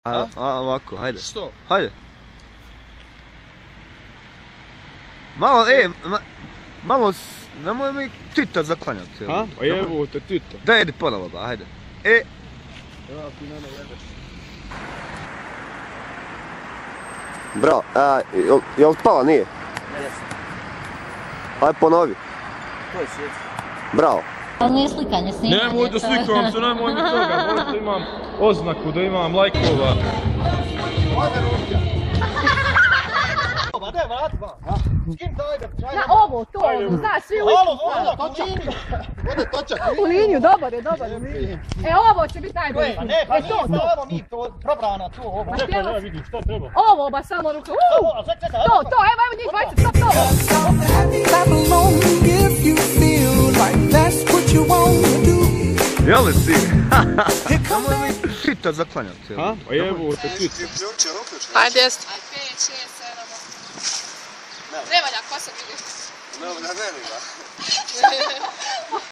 Ovako, hajde. Što? Hajde. Malo, malo, nemoj mi tita zaklanjati. A? A evo te tita. Daj, jedi ponovo ba, hajde. Ja, ti mene jedeš. Bravo, jel pala, nije? Jesam. Aj ponovi. Koji sjeci? Bravo. Ali nije slikanje, snimanje. Nemoj da slikavam se, nemoj mi toga, možda da imam oznaku, da imam lajkova. Daj, vrat, ba. S kim da ide? Na ovo, to, znaš, svi u istu stranu. U liniju, dobar je. E, ovo će biti najbolji. Ne, pa nije ovo mi probrana tu, ovo. Ma htjela si. Vidim, šta treba? Ovo, ba samo ruku. To, evo njih dvajca, stop, to. Clap along if you feel like that's what you want to do. Jel li si? Nemoj mi tita zaklanjati. A? A evo te tita. Ajde, jeste. 5, 6, 7, 8. Ne valja, ko se vidi? Ne valja,